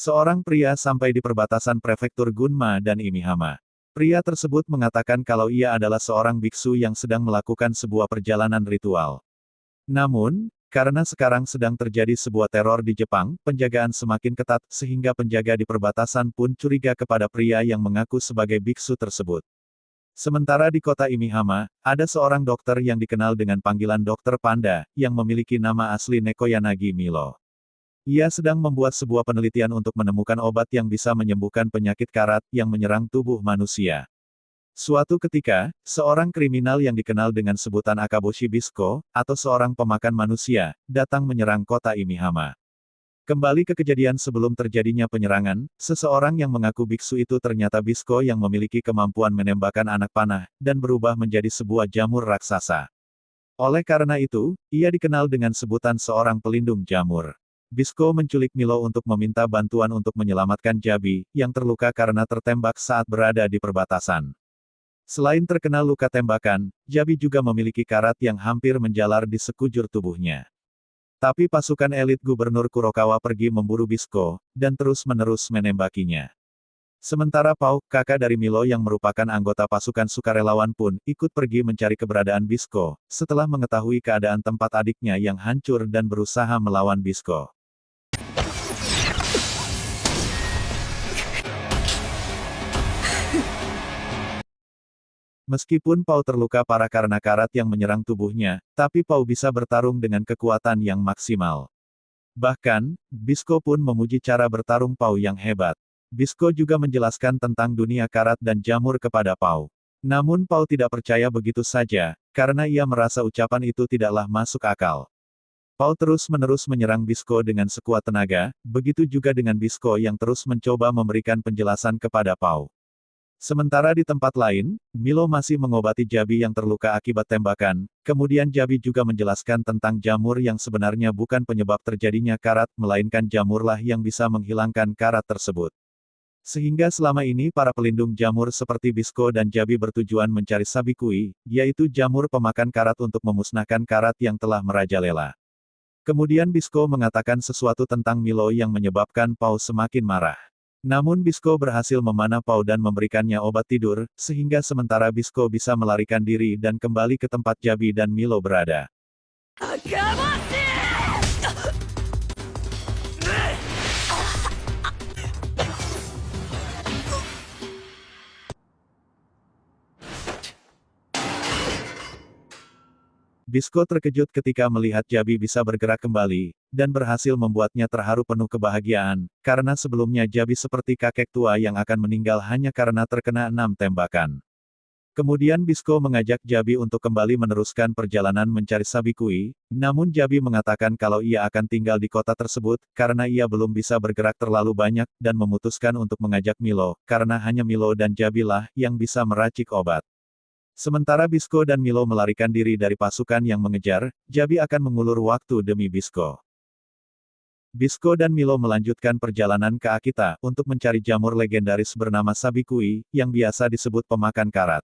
Seorang pria sampai di perbatasan prefektur Gunma dan Imihama. Pria tersebut mengatakan kalau ia adalah seorang biksu yang sedang melakukan sebuah perjalanan ritual. Namun, karena sekarang sedang terjadi sebuah teror di Jepang, penjagaan semakin ketat, sehingga penjaga di perbatasan pun curiga kepada pria yang mengaku sebagai biksu tersebut. Sementara di kota Imihama, ada seorang dokter yang dikenal dengan panggilan Dokter Panda, yang memiliki nama asli Nekoyanagi Milo. Ia sedang membuat sebuah penelitian untuk menemukan obat yang bisa menyembuhkan penyakit karat yang menyerang tubuh manusia. Suatu ketika, seorang kriminal yang dikenal dengan sebutan Akaboshi Bisko, atau seorang pemakan manusia, datang menyerang kota Imihama. Kembali ke kejadian sebelum terjadinya penyerangan, seseorang yang mengaku biksu itu ternyata Bisko yang memiliki kemampuan menembakkan anak panah, dan berubah menjadi sebuah jamur raksasa. Oleh karena itu, ia dikenal dengan sebutan seorang pelindung jamur. Bisko menculik Milo untuk meminta bantuan untuk menyelamatkan Jabi, yang terluka karena tertembak saat berada di perbatasan. Selain terkena luka tembakan, Jabi juga memiliki karat yang hampir menjalar di sekujur tubuhnya. Tapi pasukan elit Gubernur Kurokawa pergi memburu Bisko, dan terus-menerus menembakinya. Sementara Pau, kakak dari Milo yang merupakan anggota pasukan sukarelawan pun, ikut pergi mencari keberadaan Bisko, setelah mengetahui keadaan tempat adiknya yang hancur dan berusaha melawan Bisko. Meskipun Pau terluka parah karena karat yang menyerang tubuhnya, tapi Pau bisa bertarung dengan kekuatan yang maksimal. Bahkan, Bisko pun memuji cara bertarung Pau yang hebat. Bisko juga menjelaskan tentang dunia karat dan jamur kepada Pau. Namun Pau tidak percaya begitu saja, karena ia merasa ucapan itu tidaklah masuk akal. Pau terus-menerus menyerang Bisko dengan sekuat tenaga, begitu juga dengan Bisko yang terus mencoba memberikan penjelasan kepada Pau. Sementara di tempat lain, Milo masih mengobati Jabi yang terluka akibat tembakan, kemudian Jabi juga menjelaskan tentang jamur yang sebenarnya bukan penyebab terjadinya karat, melainkan jamurlah yang bisa menghilangkan karat tersebut. Sehingga selama ini para pelindung jamur seperti Bisko dan Jabi bertujuan mencari Sabikui, yaitu jamur pemakan karat untuk memusnahkan karat yang telah merajalela. Kemudian Bisko mengatakan sesuatu tentang Milo yang menyebabkan Pau semakin marah. Namun Bisko berhasil memanah Pau dan memberikannya obat tidur, sehingga sementara Bisko bisa melarikan diri dan kembali ke tempat Jabi dan Milo berada. Bisko terkejut ketika melihat Jabi bisa bergerak kembali, dan berhasil membuatnya terharu penuh kebahagiaan, karena sebelumnya Jabi seperti kakek tua yang akan meninggal hanya karena terkena 6 tembakan. Kemudian Bisko mengajak Jabi untuk kembali meneruskan perjalanan mencari Sabikui, namun Jabi mengatakan kalau ia akan tinggal di kota tersebut, karena ia belum bisa bergerak terlalu banyak, dan memutuskan untuk mengajak Milo, karena hanya Milo dan Jabi lah yang bisa meracik obat. Sementara Bisko dan Milo melarikan diri dari pasukan yang mengejar, Jabi akan mengulur waktu demi Bisko. Bisko dan Milo melanjutkan perjalanan ke Akita, untuk mencari jamur legendaris bernama Sabikui, yang biasa disebut pemakan karat.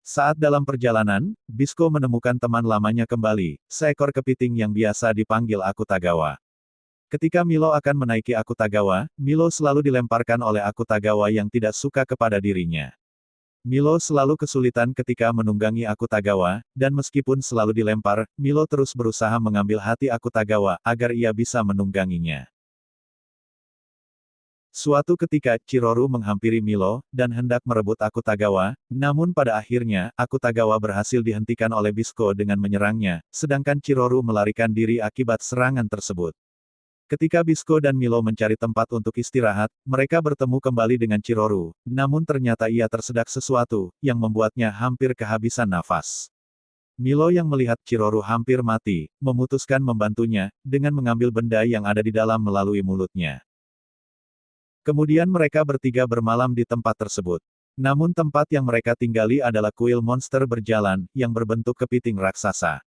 Saat dalam perjalanan, Bisko menemukan teman lamanya kembali, seekor kepiting yang biasa dipanggil Akutagawa. Ketika Milo akan menaiki Akutagawa, Milo selalu dilemparkan oleh Akutagawa yang tidak suka kepada dirinya. Milo selalu kesulitan ketika menunggangi Akutagawa, dan meskipun selalu dilempar, Milo terus berusaha mengambil hati Akutagawa, agar ia bisa menungganginya. Suatu ketika, Chiroru menghampiri Milo, dan hendak merebut Akutagawa, namun pada akhirnya, Akutagawa berhasil dihentikan oleh Bisko dengan menyerangnya, sedangkan Chiroru melarikan diri akibat serangan tersebut. Ketika Bisko dan Milo mencari tempat untuk istirahat, mereka bertemu kembali dengan Chiroru, namun ternyata ia tersedak sesuatu, yang membuatnya hampir kehabisan nafas. Milo yang melihat Chiroru hampir mati, memutuskan membantunya, dengan mengambil benda yang ada di dalam melalui mulutnya. Kemudian mereka bertiga bermalam di tempat tersebut. Namun tempat yang mereka tinggali adalah kuil monster berjalan, yang berbentuk kepiting raksasa.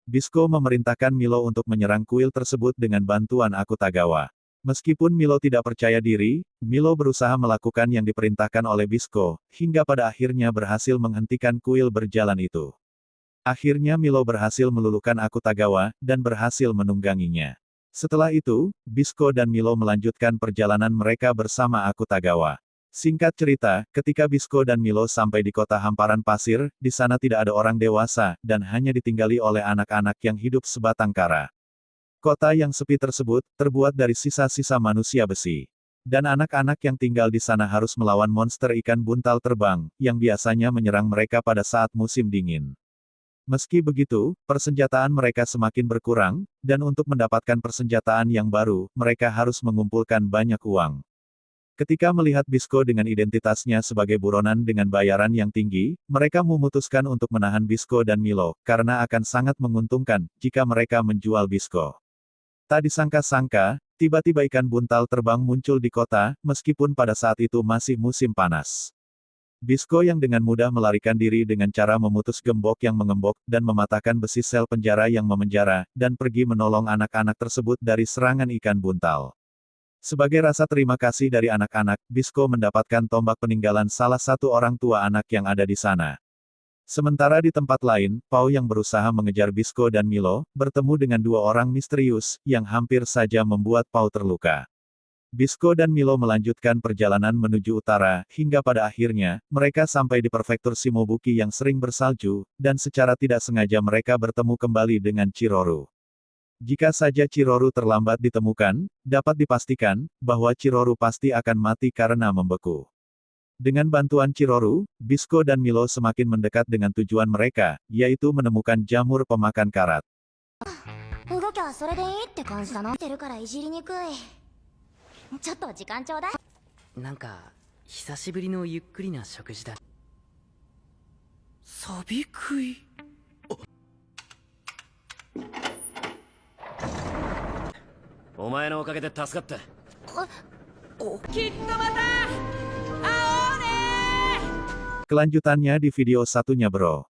Bisko memerintahkan Milo untuk menyerang kuil tersebut dengan bantuan Akutagawa. Meskipun Milo tidak percaya diri, Milo berusaha melakukan yang diperintahkan oleh Bisko, hingga pada akhirnya berhasil menghentikan kuil berjalan itu. Akhirnya Milo berhasil meluluhkan Akutagawa, dan berhasil menungganginya. Setelah itu, Bisco dan Milo melanjutkan perjalanan mereka bersama Akutagawa. Singkat cerita, ketika Bisco dan Milo sampai di kota hamparan pasir, di sana tidak ada orang dewasa, dan hanya ditinggali oleh anak-anak yang hidup sebatang kara. Kota yang sepi tersebut, terbuat dari sisa-sisa manusia besi. Dan anak-anak yang tinggal di sana harus melawan monster ikan buntal terbang, yang biasanya menyerang mereka pada saat musim dingin. Meski begitu, persenjataan mereka semakin berkurang, dan untuk mendapatkan persenjataan yang baru, mereka harus mengumpulkan banyak uang. Ketika melihat Bisco dengan identitasnya sebagai buronan dengan bayaran yang tinggi, mereka memutuskan untuk menahan Bisco dan Milo, karena akan sangat menguntungkan jika mereka menjual Bisco. Tak disangka-sangka, tiba-tiba ikan buntal terbang muncul di kota, meskipun pada saat itu masih musim panas. Bisco yang dengan mudah melarikan diri dengan cara memutus gembok yang mengembok, dan mematahkan besi sel penjara yang memenjara, dan pergi menolong anak-anak tersebut dari serangan ikan buntal. Sebagai rasa terima kasih dari anak-anak, Bisco mendapatkan tombak peninggalan salah satu orang tua anak yang ada di sana. Sementara di tempat lain, Pau yang berusaha mengejar Bisco dan Milo, bertemu dengan dua orang misterius, yang hampir saja membuat Pau terluka. Bisco dan Milo melanjutkan perjalanan menuju utara, hingga pada akhirnya, mereka sampai di prefektur Shimobuki yang sering bersalju, dan secara tidak sengaja mereka bertemu kembali dengan Chiroro. Jika saja Chiroro terlambat ditemukan, dapat dipastikan, bahwa Chiroro pasti akan mati karena membeku. Dengan bantuan Chiroro, Bisco dan Milo semakin mendekat dengan tujuan mereka, yaitu menemukan jamur pemakan karat. 動きゃそれでいいって感じだな。てるからいじりにくい。ちょっと時間ちょうだい。なんか久しぶりのゆっくりな食事だ。サビ食い。お前のおかげで助かった。え、きっとまた会おうね。 Kelanjutannya di video satunya bro.